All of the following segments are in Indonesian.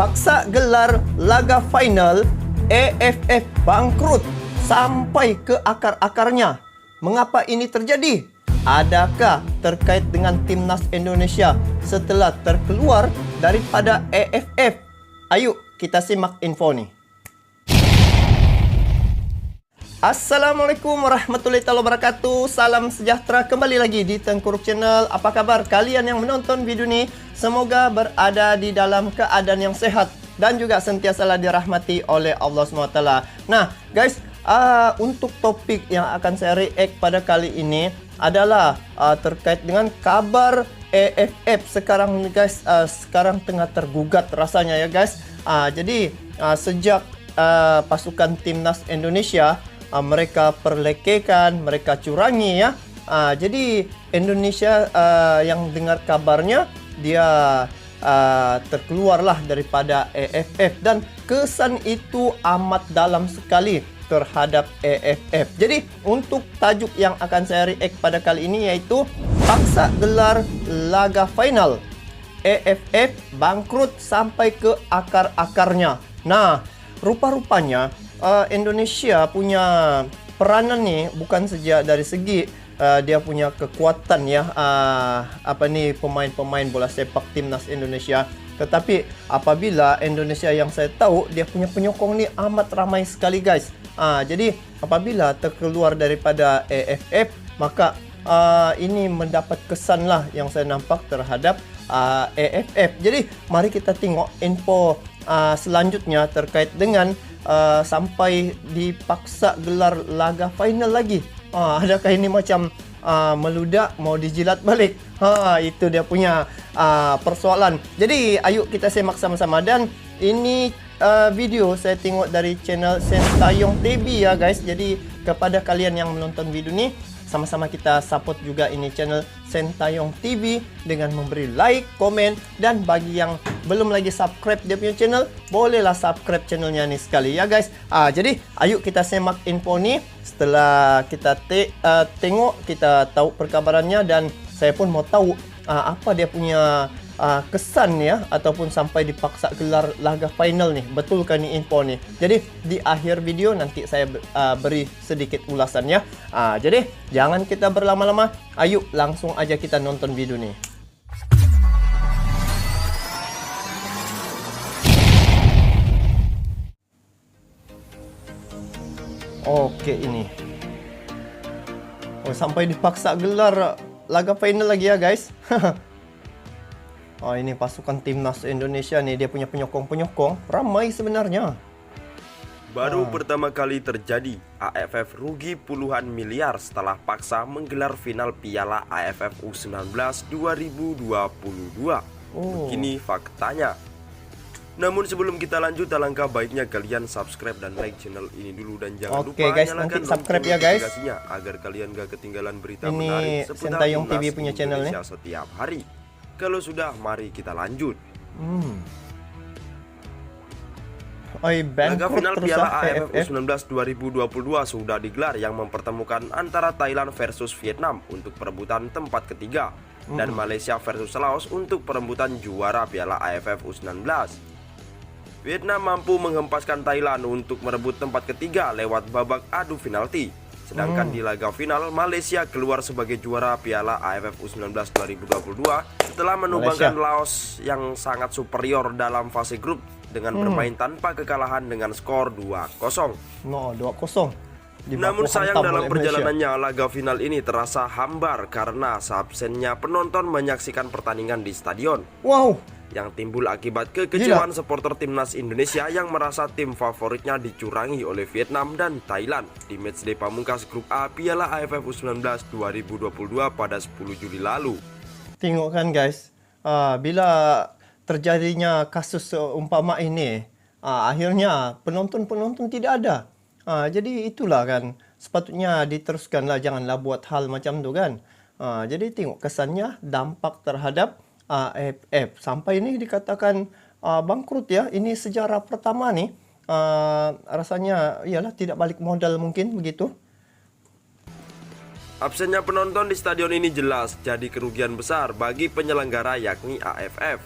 paksa gelar laga final, AFF bangkrut sampai ke akar-akarnya. Mengapa ini terjadi? Adakah terkait dengan timnas Indonesia setelah terkeluar daripada AFF? Ayo kita simak info ni. Assalamualaikum warahmatullahi wabarakatuh. Salam sejahtera kembali lagi di Tengku Ruk Channel. Apa kabar kalian yang menonton video ni? Semoga berada di dalam keadaan yang sehat dan juga sentiasalah dirahmati oleh Allah SWT. Nah guys, untuk topik yang akan saya react pada kali ini adalah terkait dengan kabar AFF sekarang ni guys. Sekarang tengah tergugat rasanya ya guys. Jadi sejak pasukan timnas Indonesia mereka perlekehkan, mereka curangi ya. Jadi Indonesia yang dengar kabarnya dia terkeluarlah daripada AFF dan kesan itu amat dalam sekali terhadap AFF. Jadi untuk tajuk yang akan saya react pada kali ini yaitu paksa gelar laga final, AFF bangkrut sampai ke akar-akarnya. Nah, rupa-rupanya Indonesia punya peranan nih bukan saja dari segi dia punya kekuatan ya, pemain-pemain bola sepak timnas Indonesia, tetapi apabila Indonesia yang saya tahu dia punya penyokong nih amat ramai sekali guys. Jadi apabila terkeluar daripada AFF maka ini mendapat kesan lah yang saya nampak terhadap AFF. Jadi mari kita tengok info selanjutnya terkait dengan sampai dipaksa gelar laga final lagi. Adakah ini macam meludak mau dijilat balik? Itu dia punya persoalan. Jadi ayo kita simak sama-sama. Dan ini video saya tengok dari channel Sentayong TV ya guys. Jadi kepada kalian yang menonton video ni, sama-sama kita support juga ini channel Sentayong TV dengan memberi like, komen, dan bagi yang belum lagi subscribe dia punya channel, bolehlah subscribe channelnya ni sekali ya guys. Jadi ayo kita simak info ni. Setelah kita tengok, kita tahu perkabarannya dan saya pun mau tahu apa dia punya kesan ya, ataupun sampai dipaksa gelar laga final nih. Betulkah ni info ni? Jadi di akhir video nanti saya beri sedikit ulasannya. Jadi jangan kita berlama-lama, ayo langsung aja kita nonton video ni. Oke ini. Sampai dipaksa gelar laga final lagi ya guys. Ini pasukan timnas Indonesia nih, dia punya penyokong-penyokong ramai sebenarnya. Baru pertama kali terjadi, AFF rugi puluhan miliar setelah paksa menggelar final Piala AFF U19 2022. Begini faktanya. Namun sebelum kita lanjut, alangkah baiknya kalian subscribe dan like channel ini dulu dan jangan lupa guys, nyalakan subscribe ya guys, agar kalian gak ketinggalan berita ini menarik seputar Sentayong timnas TV punya channel Indonesia setiap hari. Kalau sudah, mari kita lanjut. Laga final Piala AFF U19 2022 sudah digelar yang mempertemukan antara Thailand versus Vietnam untuk perebutan tempat ketiga dan Malaysia versus Laos untuk perebutan juara Piala AFF U19. Vietnam mampu menghempaskan Thailand untuk merebut tempat ketiga lewat babak adu penalti. Sedangkan di laga final, Malaysia keluar sebagai juara Piala AFF U19 2022 setelah menumbangkan Laos yang sangat superior dalam fase grup dengan bermain tanpa kekalahan dengan skor 2-0. 2-0. Namun sayang dalam perjalanannya, laga final ini terasa hambar karena seabsennya penonton menyaksikan pertandingan di stadion. Yang timbul akibat kekecewaan supporter timnas Indonesia yang merasa tim favoritnya dicurangi oleh Vietnam dan Thailand di matchday pamungkas grup A Piala AFF U19 2022 pada 10 Juli lalu. Tengok kan guys, bila terjadinya kasus seumpama ini, akhirnya penonton-penonton tidak ada. Jadi itulah kan, sepatutnya diteruskanlah, janganlah buat hal macam tu kan. Jadi tengok kesannya, dampak terhadap AFF sampai ini dikatakan bangkrut ya. Ini sejarah pertama nih. Rasanya ialah tidak balik modal mungkin begitu. Absennya penonton di stadion ini jelas jadi kerugian besar bagi penyelenggara yakni AFF.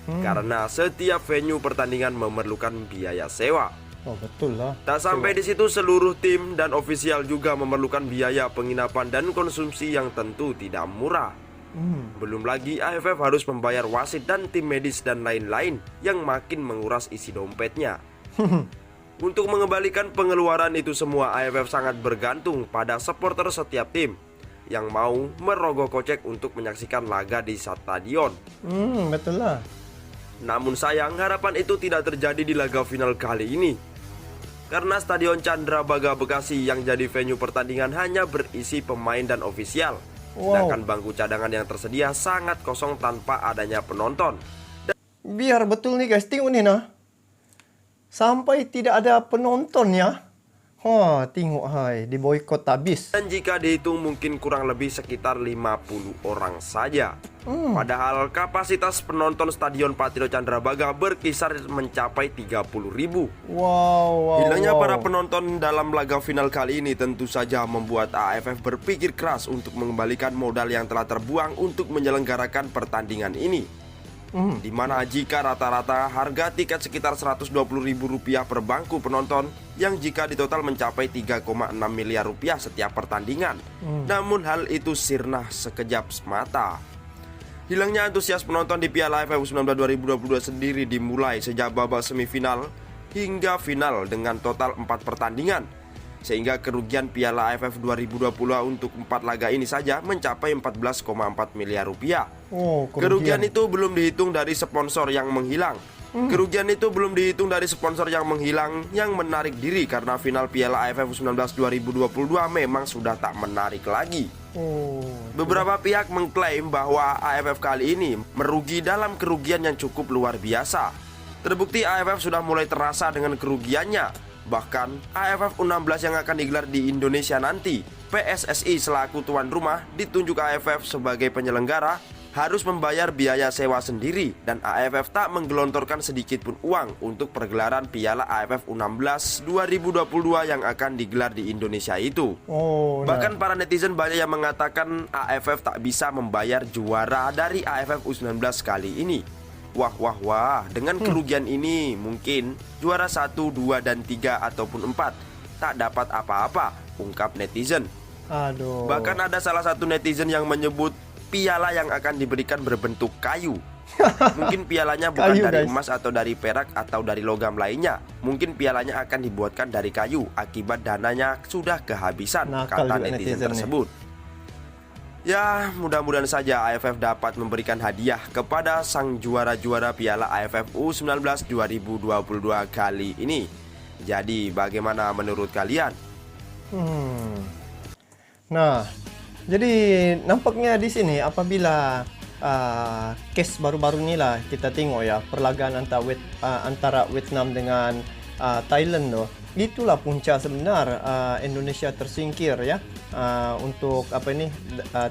karena setiap venue pertandingan memerlukan biaya sewa. Oh betul lah. Tak sampai di situ, seluruh tim dan ofisial juga memerlukan biaya penginapan dan konsumsi yang tentu tidak murah. Belum lagi AFF harus membayar wasit dan tim medis dan lain-lain yang makin menguras isi dompetnya. Untuk mengembalikan pengeluaran itu semua, AFF sangat bergantung pada supporter setiap tim yang mau merogoh kocek untuk menyaksikan laga di stadion. Betul lah. Namun sayang, harapan itu tidak terjadi di laga final kali ini. Karena Stadion Candrabaga Bekasi yang jadi venue pertandingan hanya berisi pemain dan ofisial. Sedangkan bangku cadangan yang tersedia sangat kosong tanpa adanya penonton. Biar betul nih guys, tengok nih nah. Sampai tidak ada penonton ya. Tengok hai, diboikot habis. Dan jika dihitung mungkin kurang lebih sekitar 50 orang saja. Padahal kapasitas penonton Stadion Patriot Candrabaga berkisar mencapai 30.000. Hilangnya para penonton dalam laga final kali ini tentu saja membuat AFF berpikir keras untuk mengembalikan modal yang telah terbuang untuk menyelenggarakan pertandingan ini. Di mana jika rata-rata harga tiket sekitar Rp120.000 per bangku penonton, yang jika ditotal mencapai 3,6 miliar rupiah setiap pertandingan. Namun hal itu sirna sekejap semata. Hilangnya antusias penonton di Piala AFF U19 2022 sendiri dimulai sejak babak semifinal hingga final dengan total 4 pertandingan, sehingga kerugian Piala AFF 2020 untuk 4 laga ini saja mencapai 14,4 miliar rupiah. Kerugian itu belum dihitung dari sponsor yang menghilang. Yang menarik diri karena final Piala AFF U19 2022 memang sudah tak menarik lagi. Beberapa pihak mengklaim bahwa AFF kali ini merugi dalam kerugian yang cukup luar biasa. Terbukti AFF sudah mulai terasa dengan kerugiannya. Bahkan AFF U16 yang akan digelar di Indonesia nanti, PSSI selaku tuan rumah ditunjuk AFF sebagai penyelenggara harus membayar biaya sewa sendiri, dan AFF tak menggelontorkan sedikit pun uang untuk pergelaran Piala AFF U16 2022 yang akan digelar di Indonesia itu. Bahkan para netizen banyak yang mengatakan AFF tak bisa membayar juara dari AFF U19 kali ini. Wah, dengan kerugian ini mungkin juara 1, 2, dan 3 ataupun 4 tak dapat apa-apa, ungkap netizen. Bahkan ada salah satu netizen yang menyebut piala yang akan diberikan berbentuk kayu. Mungkin pialanya bukan dari emas atau dari perak atau dari logam lainnya. Mungkin pialanya akan dibuatkan dari kayu akibat dananya sudah kehabisan, kata netizen tersebut. Ya, mudah-mudahan saja AFF dapat memberikan hadiah kepada sang juara-juara Piala AFF U19 2022 kali ini. Jadi, bagaimana menurut kalian? Nah, jadi nampaknya di sini apabila case baru-baru ni lah kita tengok ya, perlagaan antara Vietnam dengan Thailand tu, itulah punca sebenar Indonesia tersingkir ya, untuk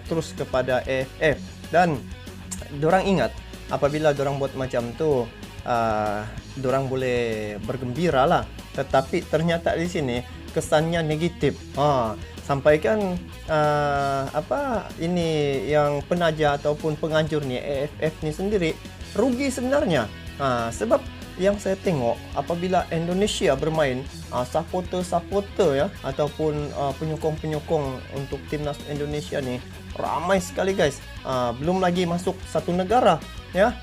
terus kepada AFF. Dan dorang ingat apabila dorang buat macam tu, dorang boleh bergembira lah, tetapi ternyata di sini kesannya negatif. Sampaikan ini yang penaja ataupun penganjur ni, AFF ni sendiri rugi sebenarnya. Sebab yang saya tengok apabila Indonesia bermain, supporter ya ataupun penyokong-penyokong untuk timnas Indonesia ni ramai sekali guys. Belum lagi masuk satu negara ya.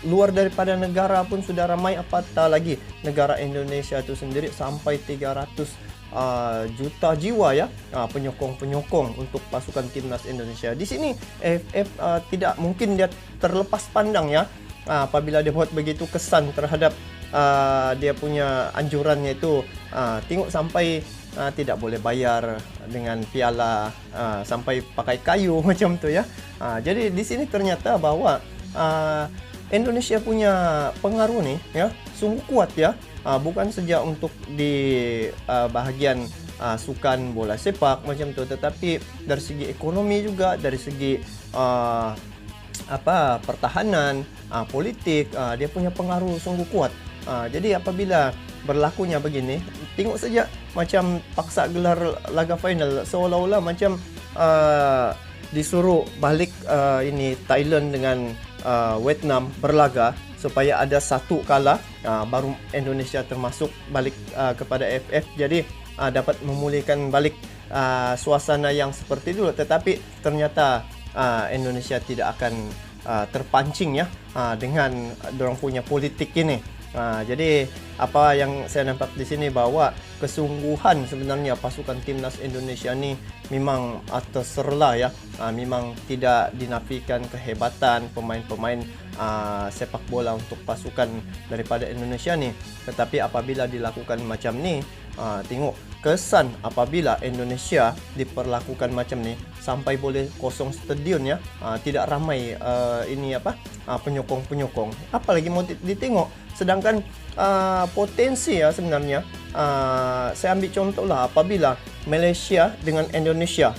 Luar daripada negara pun sudah ramai, apatah lagi negara Indonesia itu sendiri sampai 300 juta jiwa ya, penyokong-penyokong untuk pasukan timnas Indonesia. Di sini AFF tidak mungkin dia terlepas pandang ya, apabila dia buat begitu kesan terhadap dia punya anjurannya itu. Tengok sampai tidak boleh bayar dengan piala, sampai pakai kayu macam tu ya. Jadi di sini ternyata bahwa Indonesia punya pengaruh nih ya sungguh kuat ya. Bukan saja untuk di bahagian sukan bola sepak macam tu, tetapi dari segi ekonomi juga, dari segi pertahanan, politik, dia punya pengaruh sungguh kuat. Jadi apabila berlakunya begini, tengok saja macam paksa gelar laga final, seolah-olah macam disuruh balik ini Thailand dengan Vietnam berlaga, supaya ada satu kalah baru Indonesia termasuk balik kepada AFF. Jadi dapat memulihkan balik suasana yang seperti dulu, tetapi ternyata Indonesia tidak akan terpancing ya dengan dorang punya politik ini. Jadi apa yang saya nampak di sini bahwa kesungguhan sebenarnya pasukan timnas Indonesia ni memang terserlah ya, memang tidak dinafikan kehebatan pemain-pemain sepak bola untuk pasukan daripada Indonesia ni. Tetapi apabila dilakukan macam ni, tengok kesan apabila Indonesia diperlakukan macam ni sampai boleh kosong stadion ya, tidak ramai penyokong-penyokong, apalagi mau ditengok. Sedangkan potensi ya sebenarnya, saya ambil contoh lah apabila Malaysia dengan Indonesia,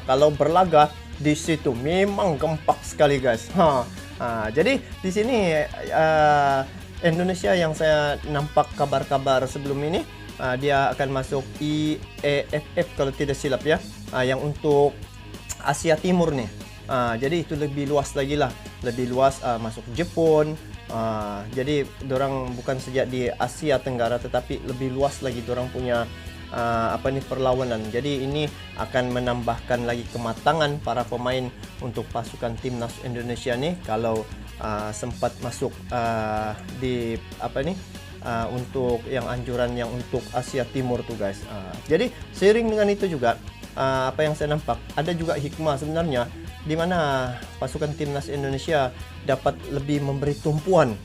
kalau berlaga di situ memang gempak sekali guys. Jadi di sini Indonesia yang saya nampak kabar-kabar sebelum ini, dia akan masuk IAFF kalau tidak silap ya, yang untuk Asia Timur nih. Jadi itu lebih luas lagi lah, lebih luas, masuk Jepun. Jadi dorang bukan saja di Asia Tenggara tetapi lebih luas lagi dorang punya perlawanan. Jadi ini akan menambahkan lagi kematangan para pemain untuk pasukan timnas Indonesia nih kalau sempat masuk di untuk yang anjuran yang untuk Asia Timur tuh guys. Jadi seiring dengan itu juga apa yang saya nampak ada juga hikmah sebenarnya di mana pasukan timnas Indonesia dapat lebih memberi tumpuan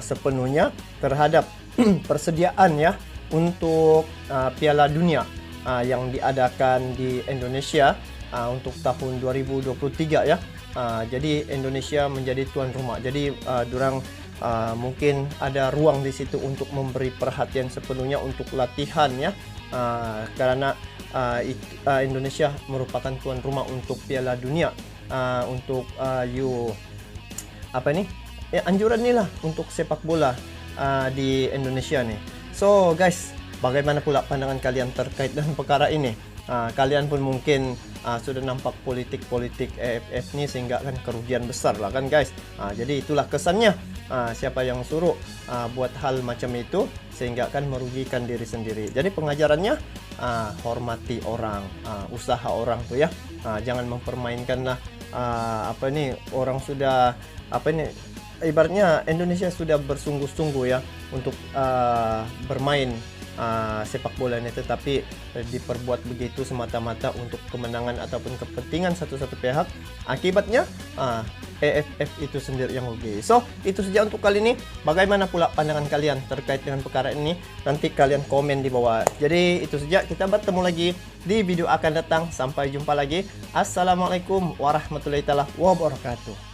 sepenuhnya terhadap persediaan ya untuk Piala Dunia yang diadakan di Indonesia untuk tahun 2023 ya. Jadi Indonesia menjadi tuan rumah. Jadi dorang mungkin ada ruang di situ untuk memberi perhatian sepenuhnya untuk latihan ya, karena Indonesia merupakan tuan rumah untuk Piala Dunia, untuk anjuran ni lah untuk sepak bola di Indonesia nih. So guys, bagaimana pula pandangan kalian terkait dengan perkara ini? Kalian pun mungkin sudah nampak politik-politik AFF ni sehingga kan kerugian besar lah kan guys. Jadi itulah kesannya, siapa yang suruh buat hal macam itu sehingga kan merugikan diri sendiri. Jadi pengajarannya, hormati orang, usaha orang tuh ya. Jangan mempermainkan lah orang sudah ibaratnya Indonesia sudah bersungguh-sungguh ya untuk bermain sepak bola ini, tetapi diperbuat begitu semata-mata untuk kemenangan ataupun kepentingan satu-satu pihak. Akibatnya AFF itu sendiri yang rugi. So itu saja untuk kali ini. Bagaimana pula pandangan kalian terkait dengan perkara ini? Nanti kalian komen di bawah. Jadi itu saja, kita bertemu lagi di video akan datang. Sampai jumpa lagi. Assalamualaikum warahmatullahi wabarakatuh.